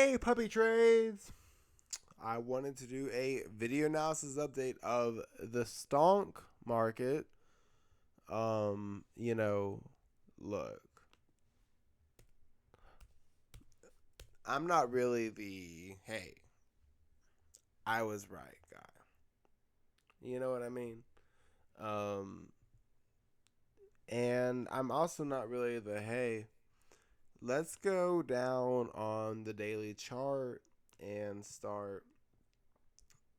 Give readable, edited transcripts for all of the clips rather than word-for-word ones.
Hey, puppy trades! I wanted to do a video analysis update of the stonk market. You know, look, I'm not really the hey, I was right guy. You know what I mean? Um, and I'm also not really the hey, let's go down on the daily chart and start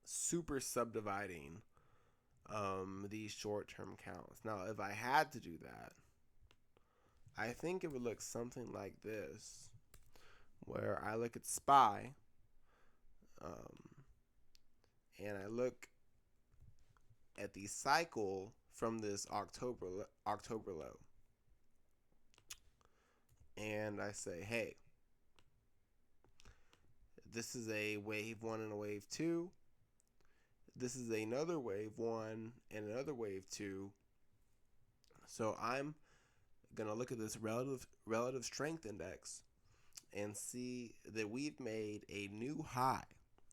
super subdividing these short-term counts. Now, if I had to do that, I think it would look something like this, where I look at SPY, um, and I look at the cycle from this October low, and I say, hey, this is a wave one and a wave two. This is another wave one and another wave two. So I'm gonna look at this relative strength index and see that we've made a new high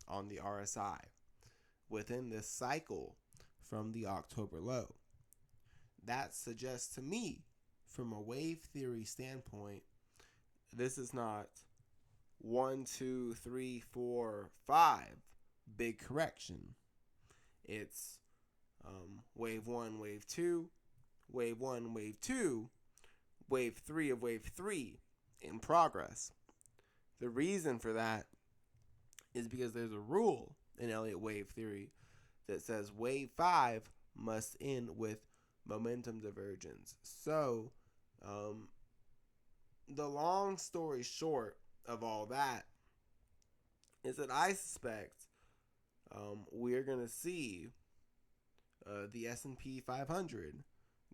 on the RSI within this cycle from the October low. That suggests to me, from a wave theory standpoint, this is not 1, 2, 3, 4, 5 big correction. It's wave 1, wave 2, wave 1, wave 2, wave 3 of wave 3 in progress. The reason for that is because there's a rule in Elliott wave theory that says wave 5 must end with momentum divergence. So, the long story short of all that is that I suspect we're going to see the S&P 500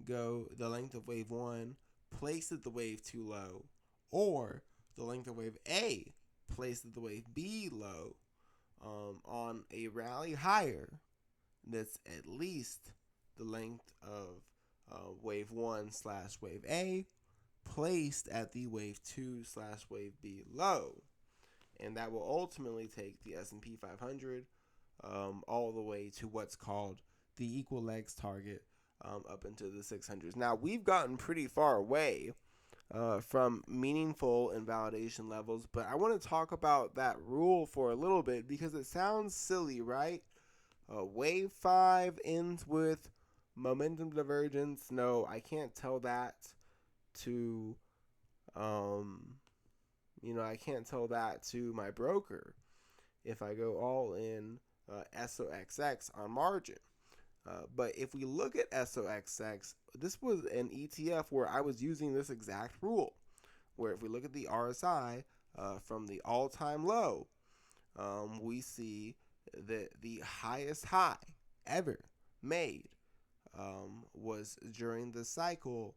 go the length of wave 1, place at the wave 2 low, or the length of wave A, placed at the wave B low, on a rally higher that's at least the length of wave 1 / wave A, placed at the wave 2 / wave B low. And that will ultimately take the S&P 500 all the way to what's called the equal legs target, up into the 600s. Now, we've gotten pretty far away from meaningful invalidation levels, but I want to talk about that rule for a little bit because it sounds silly, right? Wave 5 ends with momentum divergence. No, I can't tell that to, I can't tell that to my broker if I go all in SOXX on margin. But if we look at SOXX, this was an ETF where I was using this exact rule, where if we look at the RSI from the all-time low, we see that the highest high ever made was during the cycle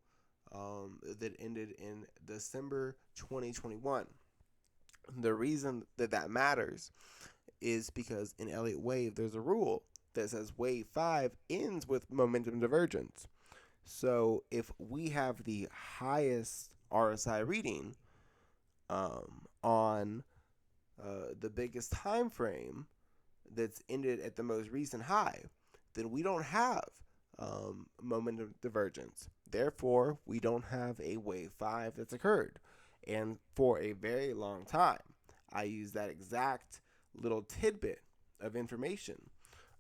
that ended in December 2021. The reason that that matters is because in Elliott wave, there's a rule that says wave 5 ends with momentum divergence. So if we have the highest RSI reading on the biggest time frame that's ended at the most recent high, then we don't have momentum divergence. Therefore, we don't have a wave 5 that's occurred. And for a very long time, I use that exact little tidbit of information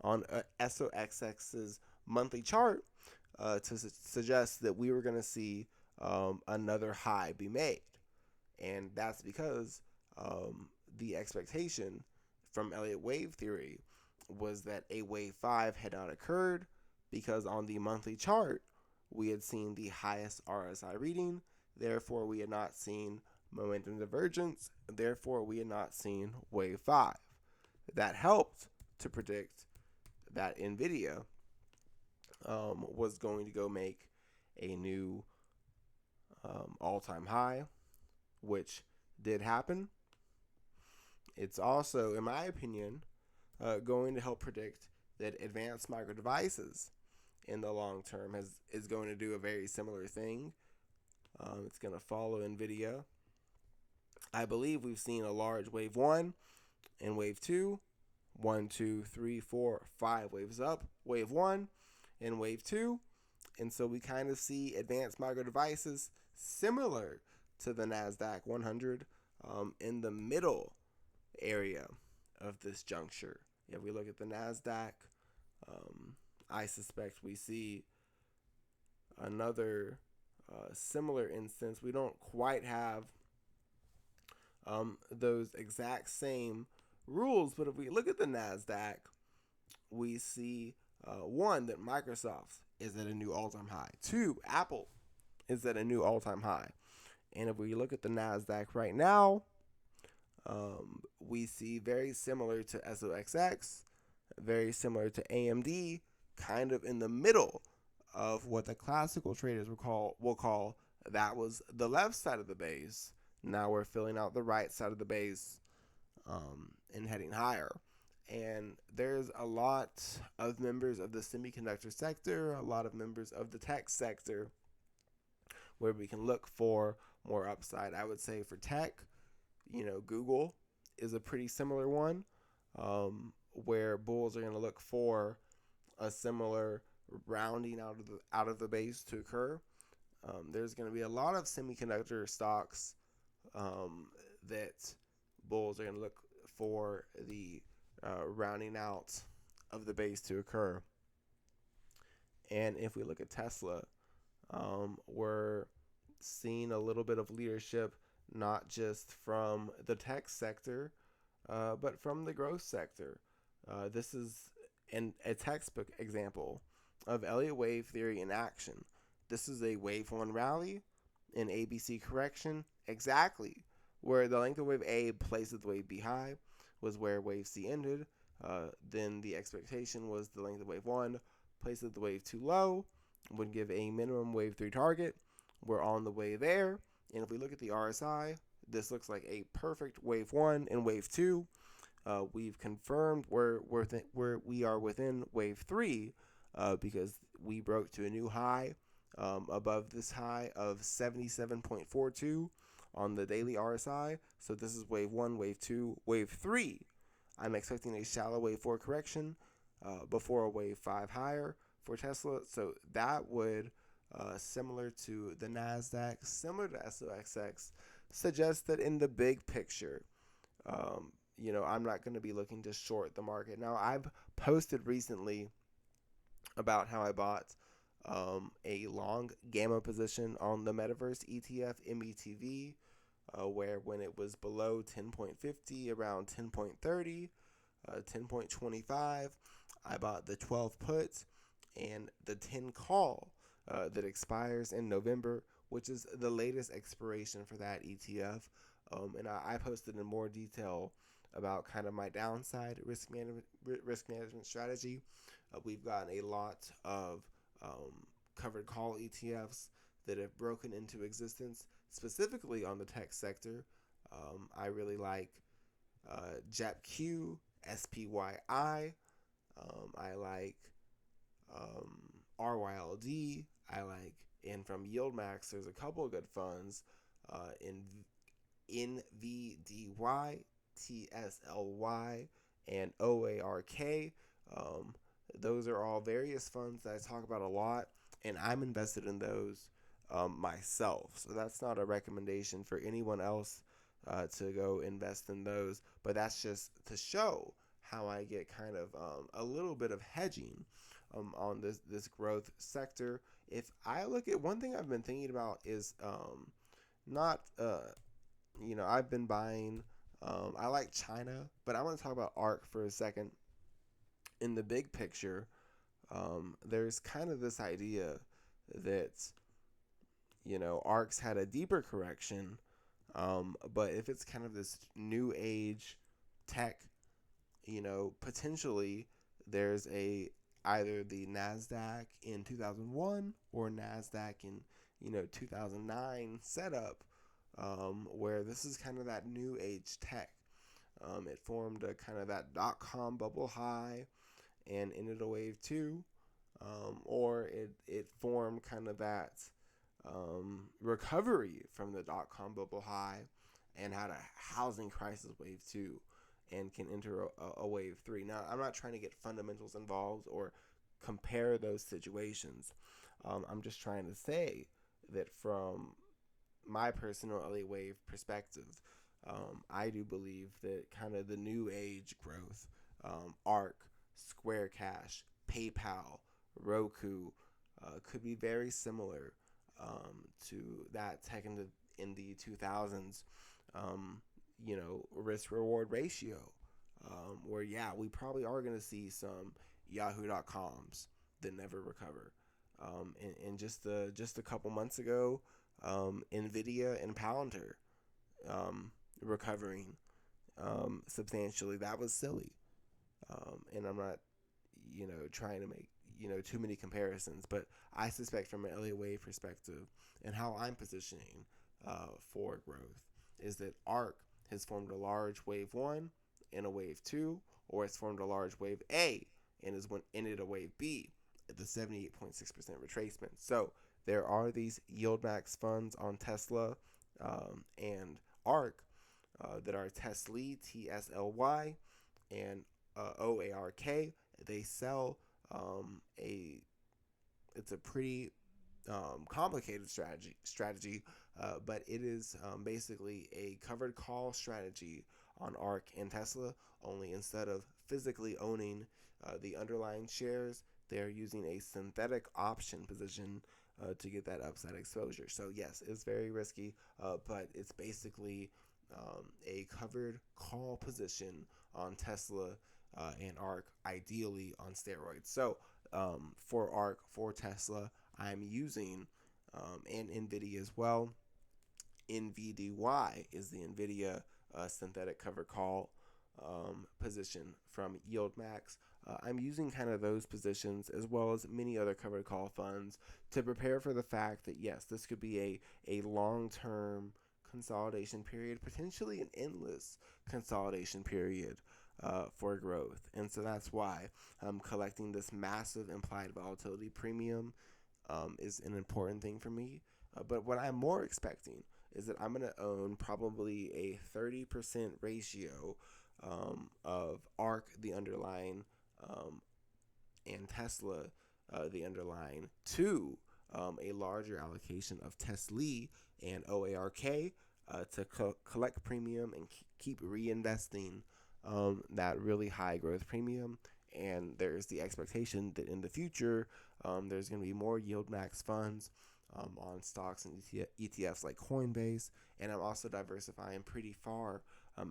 on SOXX's monthly chart to suggest that we were going to see another high be made. And that's because the expectation from Elliott wave theory was that a wave 5 had not occurred because on the monthly chart, we had seen the highest RSI reading. Therefore, we had not seen momentum divergence. Therefore, we had not seen wave 5. That helped to predict that Nvidia was going to go make a new all-time high, which did happen. It's also, in my opinion, going to help predict that advanced micro devices in the long term is going to do a very similar thing. It's going to follow Nvidia I believe we've seen a large wave 1 and wave 2. 1, 2, 3, 4, 5 waves up. Wave 1 and wave 2. And so we kind of see advanced micro devices similar to the Nasdaq 100 in the middle area of this juncture. If we look at the Nasdaq, I suspect we see another similar instance. We don't quite have those exact same rules, but if we look at the Nasdaq, we see one, that Microsoft is at a new all-time high. Two, Apple is at a new all-time high. And if we look at the Nasdaq right now, we see very similar to SOXX, very similar to AMD, kind of in the middle of what the classical traders will call that was the left side of the base. Now we're filling out the right side of the base and heading higher. And there's a lot of members of the semiconductor sector, a lot of members of the tech sector where we can look for more upside. I would say for tech, Google is a pretty similar one, where bulls are going to look for a similar rounding out of the base to occur. There's going to be a lot of semiconductor stocks that bulls are going to look for the rounding out of the base to occur. And if we look at Tesla, we're seeing a little bit of leadership, not just from the tech sector, but from the growth sector. This is a textbook example of Elliott wave theory in action. This is a wave 1 rally, an ABC correction, exactly where the length of wave A places the wave B high was where wave C ended. Then the expectation was the length of wave 1 places the wave 2 low, would give a minimum wave 3 target. We're on the way there. And if we look at the RSI, this looks like a perfect wave 1 and wave 2. We've confirmed we are within wave 3 because we broke to a new high above this high of 77.42 on the daily RSI. So this is wave 1, wave 2, wave 3. I'm expecting a shallow wave 4 correction before a wave 5 higher for Tesla. So that would, similar to the Nasdaq, similar to SOXX, suggest that in the big picture, I'm not going to be looking to short the market. Now, I've posted recently about how I bought a long gamma position on the Metaverse ETF METV, where when it was below 10.50, around 10.30, 10.25, I bought the 12 put and the 10 call that expires in November, which is the latest expiration for that ETF. And I posted in more detail about kind of my downside risk management strategy. We've gotten a lot of covered call ETFs that have broken into existence, specifically on the tech sector. I really like JEPQ, SPYI. I like RYLD. I like, and from YieldMax, there's a couple of good funds in NVDY, TSLY, and OARK. Those are all various funds that I talk about a lot, and I'm invested in those myself. So that's not a recommendation for anyone else to go invest in those, but that's just to show how I get kind of a little bit of hedging on this growth sector. If I look at one thing I've been thinking about is I've been buying, I like China, but I want to talk about ARK for a second. In the big picture, there's kind of this idea that, ARK's had a deeper correction, but if it's kind of this new age tech, potentially there's either the Nasdaq in 2001 or Nasdaq in 2009 setup, where this is kind of that new age tech. It formed a kind of that .com bubble high and ended a wave 2, or it formed kind of that recovery from the .com bubble high and had a housing crisis wave 2 and can enter a wave 3. Now, I'm not trying to get fundamentals involved or compare those situations. I'm just trying to say that from my personal Elliott wave perspective, I do believe that kind of the new age growth, ARK, Square Cash, PayPal, Roku, could be very similar to that tech in the 2000s, risk reward ratio, where, yeah, we probably are going to see some Yahoo.coms that never recover. And just a couple months ago, Nvidia and Palantir recovering substantially. That was silly. And I'm not, trying to make, too many comparisons, but I suspect from an Elliott wave perspective and how I'm positioning for growth is that ARK has formed a large wave 1 and a wave 2, or it's formed a large wave A and is ended a wave B at the 78.6% retracement. So there are these yield max funds on Tesla and ARK that are TSLY, TSLY, and OARK. They sell it's a pretty complicated strategy, but it is basically a covered call strategy on ARK and Tesla. Only instead of physically owning the underlying shares, they are using a synthetic option position to get that upside exposure. So yes, it's very risky, but it's basically a covered call position on Tesla and ARK, ideally on steroids. So for ARK, for Tesla, I'm using and Nvidia as well. NVDY is the Nvidia synthetic cover call position from YieldMax. I'm using kind of those positions as well as many other covered call funds to prepare for the fact that, yes, this could be a long-term consolidation period, potentially an endless consolidation period for growth. And so that's why collecting this massive implied volatility premium is an important thing for me. But what I'm more expecting is that I'm going to own probably a 30% ratio of ARK, the underlying, and Tesla, the underlying, to a larger allocation of TSLY and OARK to collect premium and keep reinvesting that really high growth premium. And there's the expectation that in the future, there's going to be more yield max funds on stocks and ETFs like Coinbase. And I'm also diversifying pretty far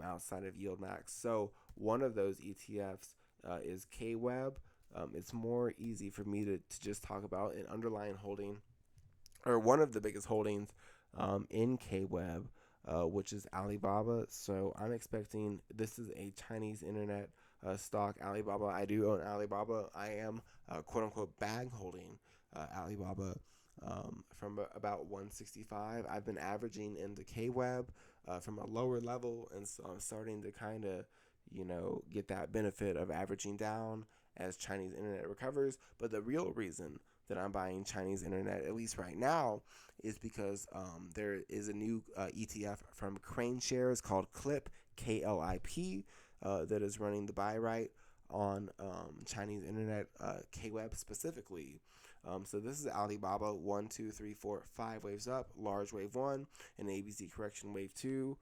outside of yield max. So one of those ETFs is KWEB. It's more easy for me to just talk about an underlying holding, or one of the biggest holdings in KWEB, which is Alibaba. So I'm expecting, this is a Chinese internet stock, Alibaba. I do own Alibaba. I am quote unquote bag holding Alibaba from about 165. I've been averaging in the KWEB from a lower level, and so I'm starting to kind of get that benefit of averaging down as Chinese internet recovers. But the real reason that I'm buying Chinese internet, at least right now, is because there is a new ETF from Crane Shares called KLIP, KLIP, that is running the buy right on Chinese internet, KWEB specifically. So this is Alibaba, 1, 2, 3, 4, 5 waves up, large wave 1, and ABC correction wave 2.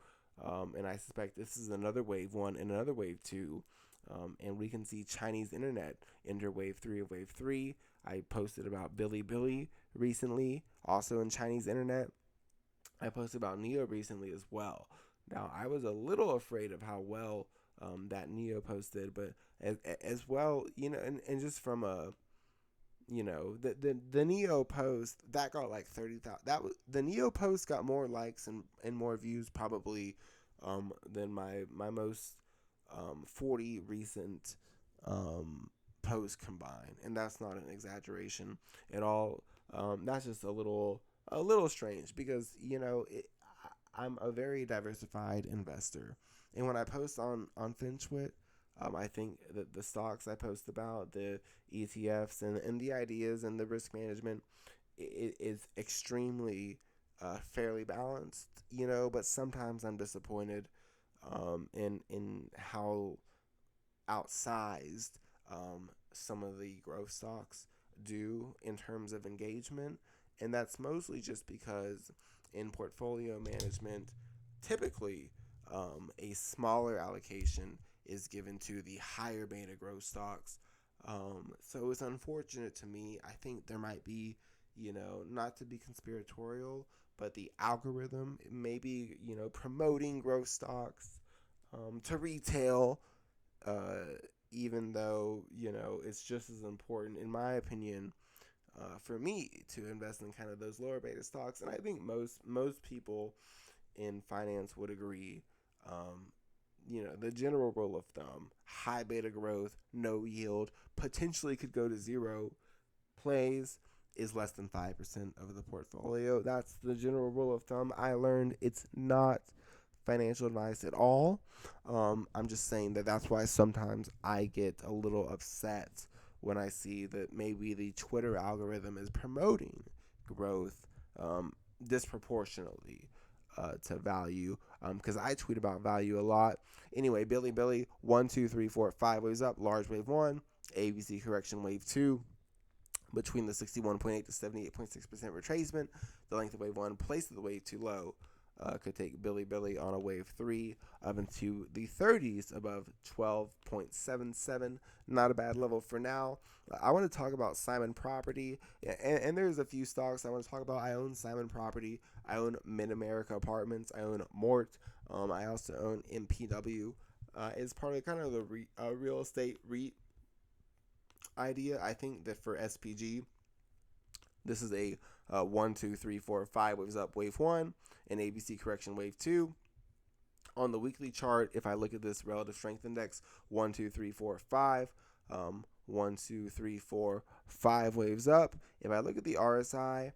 And I suspect this is another wave 1 and another wave 2. And we can see Chinese internet enter wave 3 of wave 3. I posted about Bilibili recently, also in Chinese internet. I posted about Neo recently as well. Now, I was a little afraid of how well that Neo posted, but as well, and just from a, the Neo post that got like 30,000. The Neo post got more likes and more views probably than my most 40 recent posts combined, and that's not an exaggeration at all. That's just a little strange because I'm a very diversified investor, and when I post on FinTwit, I think that the stocks I post about, the ETFs and the ideas and the risk management is extremely fairly balanced, but sometimes I'm disappointed in how outsized some of the growth stocks do in terms of engagement. And that's mostly just because in portfolio management, typically a smaller allocation is given to the higher beta growth stocks. So it's unfortunate to me. I think there might be, not to be conspiratorial, but the algorithm may be, promoting growth stocks to retail, uh, even though it's just as important, in my opinion, for me to invest in kind of those lower beta stocks. And I think most people in finance would agree. The general rule of thumb: high beta growth, no yield, potentially could go to zero plays is less than 5% of the portfolio. That's the general rule of thumb. I learned it's not financial advice at all. I'm just saying that that's why sometimes I get a little upset when I see that maybe the Twitter algorithm is promoting growth disproportionately to value, because I tweet about value a lot. Anyway, Billy, 1, 2, 3, 4, 5 waves up, large wave 1, ABC correction wave 2, between the 61.8 to 78.6% retracement. The length of wave 1, place of the wave 2 low, could take Billy on a wave 3 up into the 30s above 12.77. Not a bad level for now. I want to talk about Simon Property, and there's a few stocks I want to talk about. I own Simon Property. I own Mid-America Apartments. I own Mort. I also own MPW. It's part of kind of the real estate REIT idea. I think that for SPG, this is a 1, 2, 3, 4, 5 waves up, wave 1, and ABC correction, wave 2. On the weekly chart, if I look at this relative strength index, 1, 2, 3, 4, 5, 1, 2, 3, 4, 5 waves up. If I look at the RSI,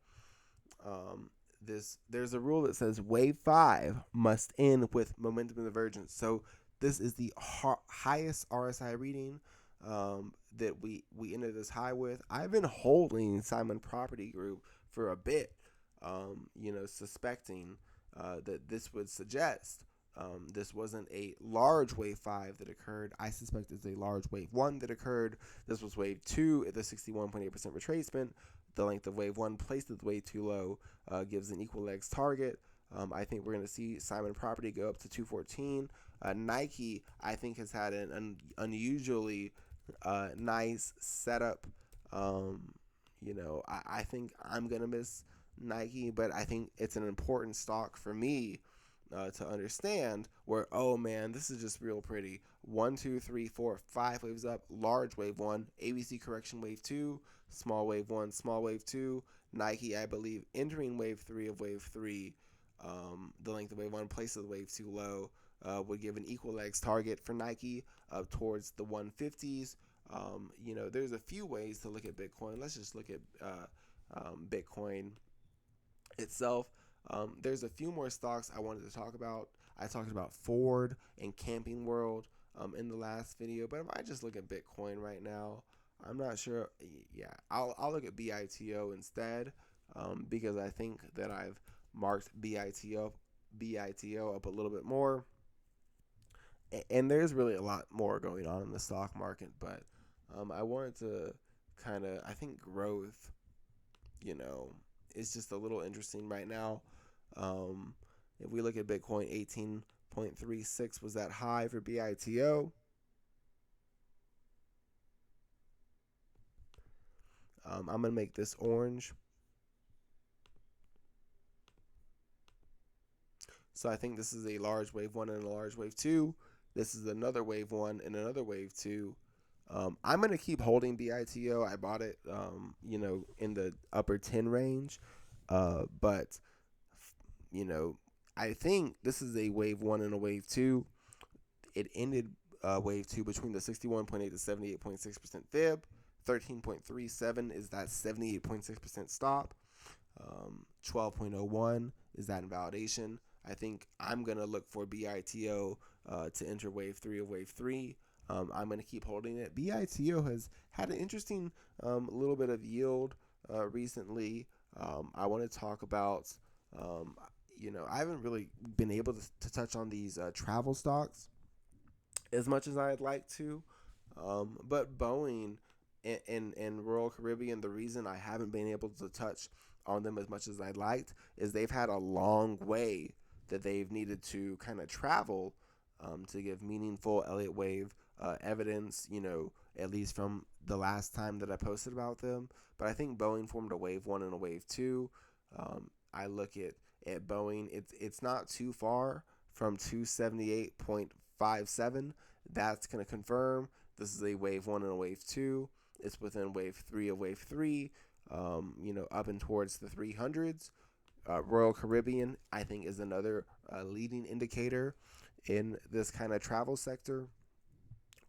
there's a rule that says wave 5 must end with momentum divergence. So this is the highest RSI reading that we ended this high with. I've been holding Simon Property Group for a bit, suspecting that this would suggest this wasn't a large wave 5 that occurred. I suspect it's a large wave 1 that occurred. This was wave 2 at the 61.8% retracement. The length of wave 1 placed at the wave 2 low gives an equal legs target. I think we're going to see Simon Property go up to 214. Nike, I think, has had an unusually nice setup. I think I'm going to miss Nike, but I think it's an important stock for me to understand where, oh man, this is just real pretty. 1, 2, 3, 4, 5 waves up, large wave 1, ABC correction wave 2, small wave 1, small wave 2. Nike, I believe, entering wave 3 of wave 3. The length of wave 1, place of the wave 2 low, would give an equal legs target for Nike up towards the 150s. There's a few ways to look at Bitcoin. Let's just look at Bitcoin itself. There's a few more stocks I wanted to talk about. I talked about Ford and Camping World in the last video, but if I just look at Bitcoin right now, I'm not sure. Yeah, I'll look at BITO instead, because I think that I've marked BITO up a little bit more. And there's really a lot more going on in the stock market, but I wanted to I think growth, is just a little interesting right now. If we look at Bitcoin, 18.36 was that high for BITO. I'm going to make this orange. So I think this is a large wave 1 and a large wave 2. This is another wave 1 and another wave 2. I'm going to keep holding BITO. I bought it, in the upper 10 range. But, I think this is a wave 1 and a wave 2. It ended wave 2 between the 61.8 to 78.6% fib. 13.37 is that 78.6% stop. 12.01 is that invalidation. I think I'm going to look for BITO to enter wave 3 of wave 3. I'm going to keep holding it. BITO has had an interesting little bit of yield recently. I want to talk about Um, I haven't really been able to touch on these travel stocks as much as I'd like to. But Boeing and Royal Caribbean, the reason I haven't been able to touch on them as much as I'd liked is they've had a long way that they've needed to kind of travel to give meaningful Elliott wave evidence, at least from the last time that I posted about them. But I think Boeing formed a wave one and a wave two. I look at Boeing, it's not too far from 278.57. That's going to confirm this is a wave one and a wave two. It's within wave three of wave three, up and towards the 300s. Royal Caribbean, I think, is another leading indicator in this kind of travel sector.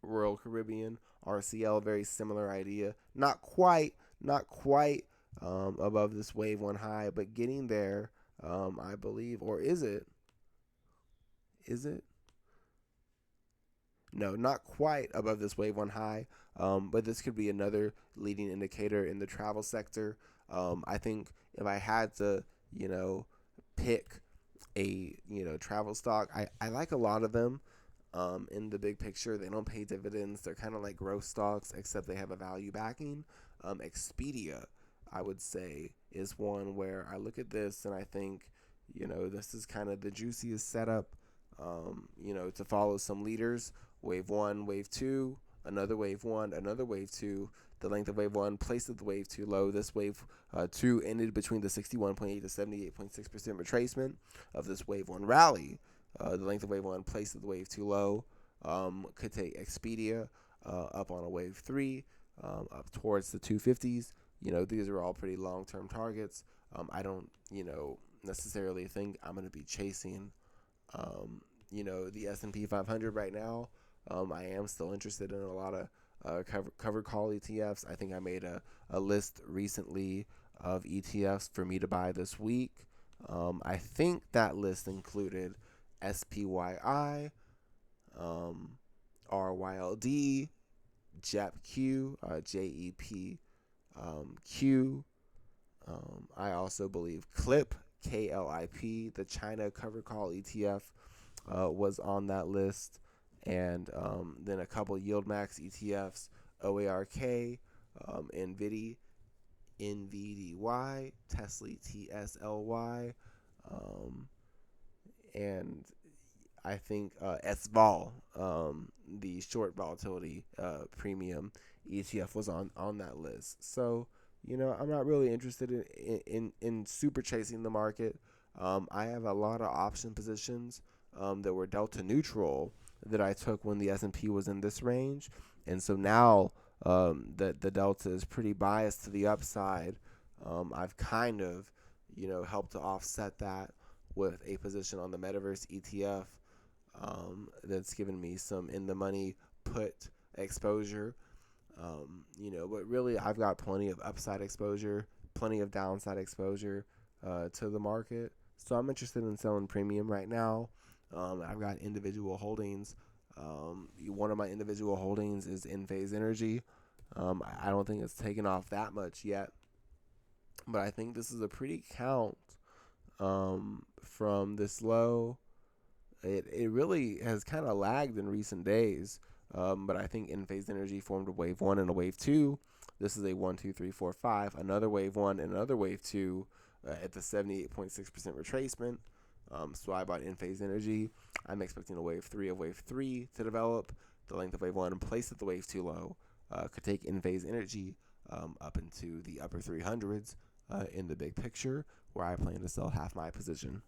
Royal Caribbean, RCL, very similar idea. Not quite above this wave one high, but getting there, I believe. Or is it? Is it? No, not quite above this wave one high, but this could be another leading indicator in the travel sector. I think if I had to, pick a travel stock, I like a lot of them. In the big picture, they don't pay dividends. They're kind of like growth stocks, except they have a value backing. Expedia, I would say, is one where I look at this and I think, this is kind of the juiciest setup, to follow some leaders. Wave one, wave two, another wave one, another wave two. The length of wave one, place of the wave two low. This wave two ended between the 61.8 to 78.6% retracement of this wave one rally. The length of wave one, place of the wave two low. Could take Expedia up on a wave three, up towards the 250s. These are all pretty long-term targets. I don't, necessarily think I'm going to be chasing, the S&P 500 right now. I am still interested in a lot of covered call ETFs. I think I made a list recently of ETFs for me to buy this week. I think that list included SPYI, RYLD, JEPQ, JEPQ. I also believe KLIP, KLIP, the China covered call ETF, was on that list. And then a couple yield max ETFs, OARK, NVDY, TSLY, and I think SVOL, the short volatility premium ETF, was on that list. So, I'm not really interested in super chasing the market. I have a lot of option positions that were delta neutral that I took when the S&P was in this range. And so now the delta is pretty biased to the upside. I've kind of, helped to offset that with a position on the Metaverse ETF that's given me some in the money put exposure. But really I've got plenty of upside exposure, plenty of downside exposure to the market. So I'm interested in selling premium right now. I've got individual holdings. One of my individual holdings is Enphase Energy. I don't think it's taken off that much yet, but I think this is a pretty count from this low. It really has kind of lagged in recent days, but I think Enphase Energy formed a wave one and a wave two. This is a 1, 2, 3, 4, 5, another wave one and another wave two at the 78.6% retracement. So I bought Enphase Energy. I'm expecting a wave three to develop. The length of wave one, place at the wave two low, could take Enphase Energy up into the upper 300s in the big picture, where I plan to sell half my position.